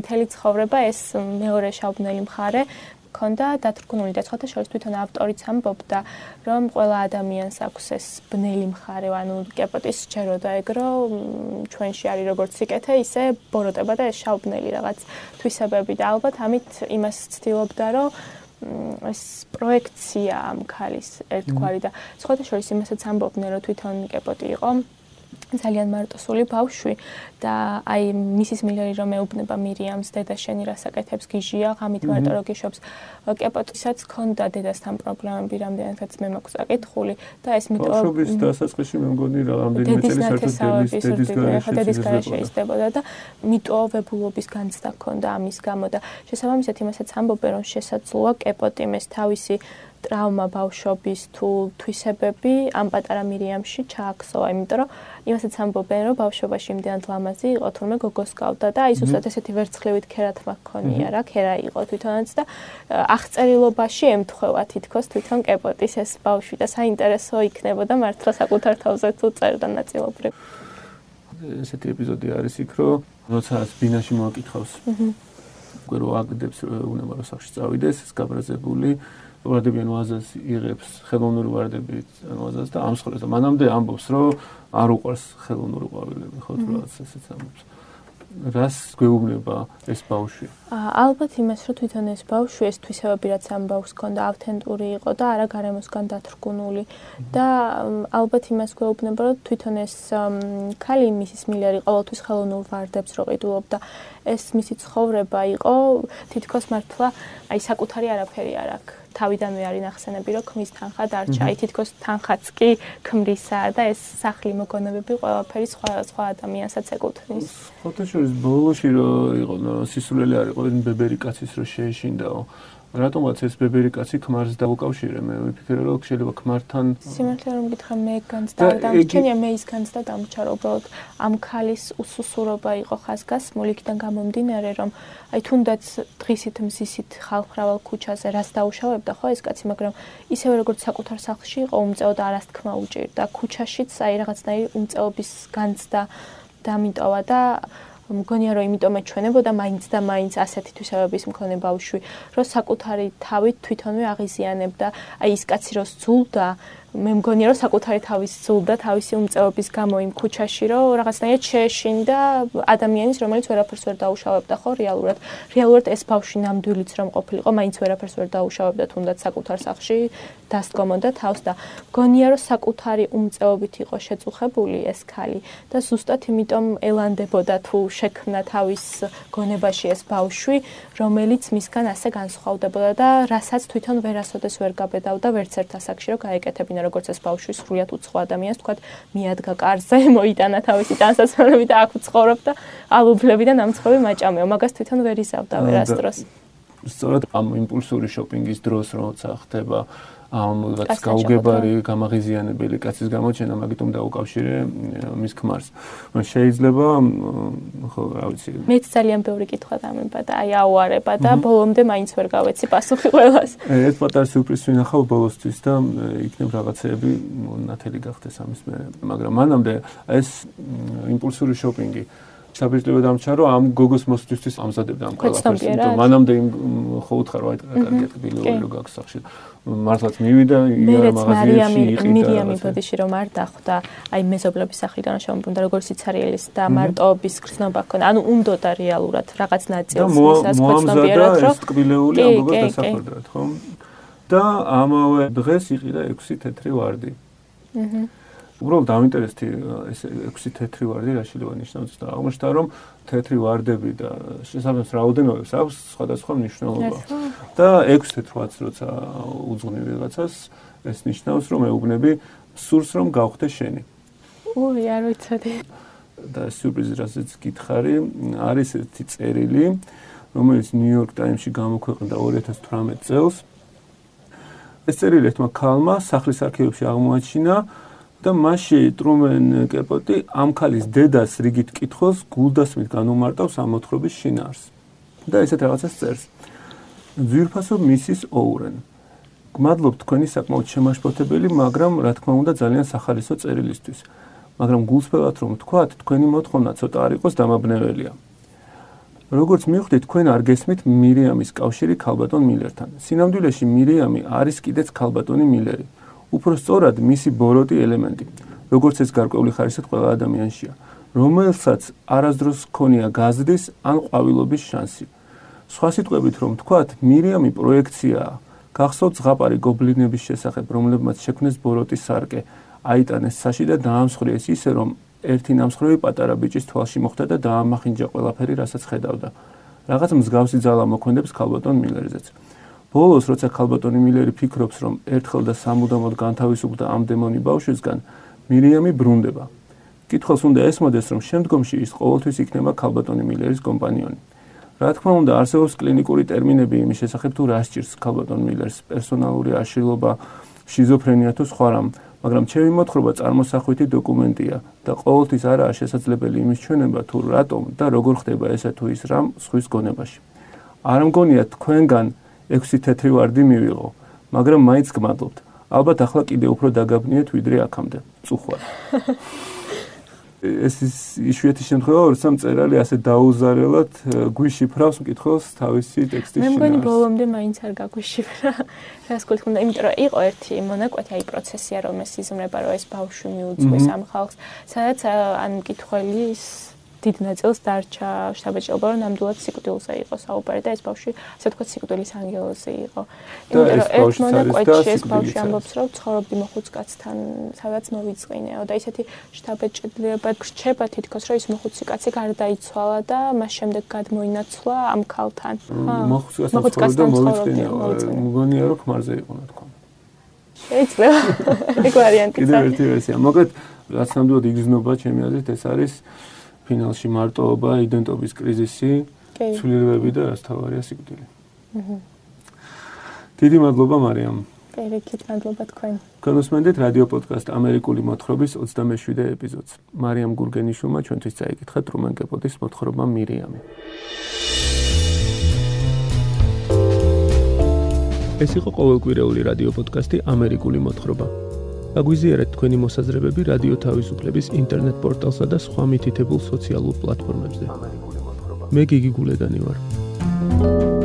მთელი ცხოვრება ეს მეორე შავბნელი მხარე ქონდა დათრგუნული და სხვათა შორის თვითონ ავტორიც ამბობდა, რომ ყველა ადამიანს აქვს ეს ბნელი მხარე, ანუ კეპოტის სჯეროდა ეგ, რომ ჩვენში არის როგორც სიკეთე, ისე ბოროტება და ეს შავბნელი რაღაც თვისებები და ალბათ ამით იმას ცდილობდა, რომ ეს პროექცია ამ ქალის ერთგვარი და სხვათა შორის იმასაც ამბობდნენ, რომ თვითონ კეპოტი იყო ძალიან მარტოსული ბავშვი და აი მისის მილერი რომ ეუბნება მირიამს დედა შენი რასაკეთებს გიჟია ღამით მარტო რო გიშვებს კეპოტისაც ქონდა დედასთან პრობლემები რამდენადაც მე მაქვს აკითხული და ეს მიტო ბავშვობის დასაწყისში მე მგონი რამდენიმე წელი საერთოდ დედის გარეშე ისდებოდა და მიტოვებულობის განცდა ქონდა ამის გამო და შესაბამისად იმასაც ამბობენ რომ შესაძლოა კეპოტიმეს თავისი ტრავმა ბავშვობის თუ თვისებები ამ პატარა მირიამში ჩააქცევა, იმიტომ რომ იმასაც ამბობენ, რომ ბავშვობაში იმდენად ლამაზი იყო, თურმე გოგოს გავდა და აი ზუსტად ესეთი ვერცხლივით ქერათმა ჰქონია რა, ქერა იყო თვითონაც და აღწერილობაში ემთხვევა თითქოს თვითონ კეპოტის ეს ბავშვი და საინტერესო იქნებოდა მართლა საკუთარ თავზე თუ წერდა ნაწილობრივ. ესეთი ეპიზოდი არის იქ, რომ როცა ბინაში მოაკითხავს. უკვე რო აგდებს უნება რომ სახში წავიდეს, ეს გაბრაზებული ვარდებიან ვაზას იღებს ხელოვნური ვარდებით ვაზას და ამსხვრევს და მანამდე ამბობს რომ არ უყვარს ხელოვნური ყვავილები ხო თუ რაღაც ესეც ამბობს რას გვეუბნება ეს ბავშვი ალბათ იმას რომ თვითონ ეს ბავშვი ეს თვისებები რაც ამ ბავშვს ჰქონდა ავთენტური იყო და არა გარემოსგან დათრგუნული და ალბათ იმას გვეუბნება რომ თვითონ ეს ქალი მისის მილერი ყოველთვის ხელოვნურ ვარდებს რო ყიდულობდა ეს მისი ცხოვრება იყო თითქოს მართლა აი საკუთარი არაფერი არ აქვს თავიდანვე არის ნახსენები რომ ქმრის თანხა დარჩა აი თითქოს თანხაც კი ქმრისაა და ეს სახლი მოგონებები ყველაფერი სხვა ადამიანსაც ეკუთვნის ხოთაშორის ბოლოში რო იყო სისულელი არ იყო ბებერი კაცის რო შეეშინდაო რატომაც ეს ბებერი კაცი ქმარს დაუკავშირე მე ვიფიქრე რომ შეიძლება ქმართან სიმართლე რომ გითხრა მე განცდა დამრჩენია მე ის განცდა დამრჩა რომ უბრალოდ ამ ქალის უსუსურობა იყო ხაზგასმული იქიდან გამომდინარე რომ აი თუნდაც დღისით მზისით ხალხმრავალ ქუჩაზე რას დაუშავებდა ხო ეს კაცი მაგრამ ისევე როგორც საკუთარ სახლში იყო უმწეო და არას თქმა უჭირდა ქუჩაშიც აი რაღაცნაირი უმწეობის განცდა დამიტოვა და მგონია რომ იმიტომ ეჩვენებოდა მაინც და მაინც ასეთი თვისებების მქონე ბავშვი რომ საკუთარი თავით თვითონვე აღიზიანებდა აი ის კაცი რო სძულდა მე მგონია რომ საკუთარი თავის სძულდა თავისი უმწეობის გამო იმ ქუჩაში რომ რაღაცნაირად შეეშინდა ადამიანის რომელიც ვერაფერს ვერ დაუშავებდა ხო რეალურად ეს ბავშვი ნამდვილიც რომ ყოფილიყო მაინც ვერაფერს ვერ დაუშავებდა თუნდაც საკუთარ სახლში დასდგომოდა თავს და მგონია რომ საკუთარი უმწეობით იყო შეწუხებული ეს ქალი და ზუსტად იმიტომ ელანდებოდა თუ შექმნა თავის გონებაში ეს ბავშვი რომელიც მისგან ასე განსხვავდებოდა და რასაც თვითონ ვერასოდეს ვერ გაბედავდა ვერც ერთ ასაკში რომ გაეკეთებინა როგორც ეს ბავშვი სრულიად უცხო ადამიანს თქვათ მიადგა კარზე მოიტანა თავისი ტანსაცმელები და აქ ცხოვრობდა ალუბლებიდან ამცხობი მაჭამეო მაგას თვითონ ვერ იზავდა ვერასდროს სწორედ ამ იმპულსური შოპინგის დროს როცა ხდება ამ რაც გაუგებარი გამაღიზიანებელი კაცის გამოჩენა მაგიტომ დაუკავშირე მის ქმარს. შეიძლება ხო რა ვიცი. მეც ძალიან ბევრი კითხვა დამება და აი აუარება და ბოლომდე მაინც ვერ გავეცი პასუხი ყველას. ეს პატარა სიურპრიზი ვინახავ ბოლოსთვის და იქნებ რაღაცეები ნათელი გახდეს ამის მე. მაგრამ მანამდე ეს იმპულსური შოპინგი საბჭოებად დამჩა რომ ამ გოგოს მოსვლისთვის ამზადებდა ამ ყველაფერს. იმიტომ მანამდე იმ ხო უთხარ რომ აი კარგი ატკბილეული რო გაქვს სახში. მართლაც მივიდა იგივე მაღაზიაში იყიდა მირიამი ბოდიში რომ არ დახვდა აი მეზობლების სახლიდან შემოbrunდა როგორც სიცარიელის და მარტოობის გრძნობა ქონდა ანუ უნდოდა რეალურად რაღაც ნაწილს ისას ქვეცნობიერად რომ ეს ტკბილეული ამ გოგოს დასახვედრად ხო და ამავე დღეს იყიდა 6 თეთრი ვარდი უბრალოდ დაინტერესდი ეს 6 თეთრი ვარდი რა შეიძლება ნიშნავს და აღმოჩნდა რომ თეთრი ვარდები და შესაბამის რაოდენობებს აქვს სხვადასხვა მნიშვნელობა და 6 თეთრვაც როცა უძღვნი ვიღაცას ეს ნიშნავს რომ ეუბნები სურს რომ გავხდე შენი უი არ ვიცოდი და სიურპრიზი რასაც გითხარი არის ერთი წერილი რომელიც ნიუ-იორკ ტაიმსში გამოქვეყნდა 2018 წელს ეს წერილი ერთმა ქალმა სახლის არქივებში აღმოაჩინა და მასში ტრუმენ კეპოტი ამ ქალის დედას რიგით კითხოს გულდასმით განუმარტავს ამ მოთხრობის შინაარს. და ესეთ რაღაცას წერს. ძვირფასო მისის ოურენ. გმადლობთ თქვენი საკმაოდ შემაშფოთებელი, მაგრამ რა თქმა უნდა ძალიან სახალისო წერილისთვის. მაგრამ გულწრფელად რომ ვთქვათ, თქვენი მოთხოვნა ცოტა არ იყოს დამაბნეველია. როგორც მივხვდით, თქვენ არ გესმით მირიამის კავშირი ქალბატონ მილერთან. სინამდვილეში მირიამი არის კიდეც ქალბატონი მილერი. უფრო სწორად მისი ბოროტი ელემენტი, როგორც ეს გარკვეული ხარისხით ყველა ადამიანშია, რომელსაც არასდროს ჰქონია გაზრდის ან ყვავილობის შანსი. სხვა სიტყვებით რომ ვთქვათ, მირიამი პროექციაა, გახსოვთ ზღაპარი გობლინების შესახებ, რომლებმაც შექმნეს ბოროტის სარკე, აიტანეს საში და დაამსხვრიეს ისე, რომ ერთი ნამსხვრევი პატარა ბიჭის თვალში მოხვდა და დაამახინჯა ყველაფერი, რასაც ხედავდა. რაღაც მსგავსი ძალა მოქმედებს ქალბატონ მილერზეც. ბოლოს, როცა ქალბატონი მილერი ფიქრობს, რომ ერთხელ და სამუდამოდ განთავისუფლდა ამ დემონი ბავშვისგან, მირიამი ბრუნდება. კითხვას უნდა ესმოდეს, რომ შემდგომში ის ყოველთვის იქნება ქალბატონი მილერის კომპანიონი. რა თქმა უნდა, არსებობს კლინიკური ტერმინები იმის შესახებ, თუ რა სჭირს ქალბატონ მილერს პერსონალური აშლილობა, შიზოფრენია თუ სხვა რამ, მაგრამ ჩემი მოთხრობა წარმოსახვითი დოკუმენტია და ყოველთვის არაა შესაძლებელი იმის ჩვენება, თუ რატომ და როგორ ხდება ესა თუ ის რამ სხვის გონებაში. არ მგონია თქვენგან 6 თეთრი ვარდი მივიღო, მაგრამ მაინც გმადლობთ. ალბათ ახლა კიდე უფრო დაგაბნიეთ ვიდრე აქამდე. წუხვად. ეს ის იშვიათი შემთხვევა, როცა მწერალი ასე დაუზარელად გვიშიფრავს მკითხველს თავისი ტექსტის შინაარსს. მე მგონი ბოლომდე მაინც არ გაგვიშიფრა. რას გულით უნდა, იმიტომ რომ იყო ერთი მონაკვეთი, აი პროცესია, რომელიც იზრდება, რომ ეს ბავშვი მიუძღვის ამ ხალხს, სადაც ან მკითხველის დიდ ნაწილს დარჩა შთაბეჭდილება, რომ ნამდვილად სიკვდილზე იყო საუბარი და ეს ბავშვი, ასე ვთქვათ, სიკვდილის ანგელოზი იყო. იმიტომ რომ ერთ მონაკვეთში ეს ბავშვი ამბობს, რომ ცხოვრობდი მოხუც კაცთან, სადაც მოვიწყინეო და ისეთი შთაბეჭდილება გრჩება თითქოს, რომ ის მოხუცი კაცი გარდაიცვალა და მას შემდეგ გადმოინაცვლა ამ ქალთან. მოხუც კაცთან მოვიწყინეო. მგონია, რომ ქმარზე იყო, რა თქმა უნდა. შეიძლება. ეგ ვარიანტია. კიდევ ერთი ვერსია. მოკლედ, რაც ნამდვილად იგრძნობა ჩემი აზრით, ეს არის ფინალში მარტოობა, იდენტობის კრიზისი, ცვლილებები და რაც თავარია სიკვდილი. დიდი მადლობა მარიამ. პირიქით მადლობა თქვენ. გასმენდით რადიო პოდკასტ ამერიკული მოთხრობის 27-ვე ეპიზოდს. მარიამ გურგენიშვილმა ჩვენთვის წაიკითხა ტრუმენ კეპოტის მოთხრობა მირიამი. ეს იყო ყოველკვირეული რადიო პოდკასტი ამერიკული მოთხრობა. აგვიზიარეთ თქვენი მოსაზრებები რადიო თავისუფლების ინტერნეტ პორტალსა და სხვა მითითებულ სოციალურ პლატფორმებზე. მე გიგი გულედანი ვარ.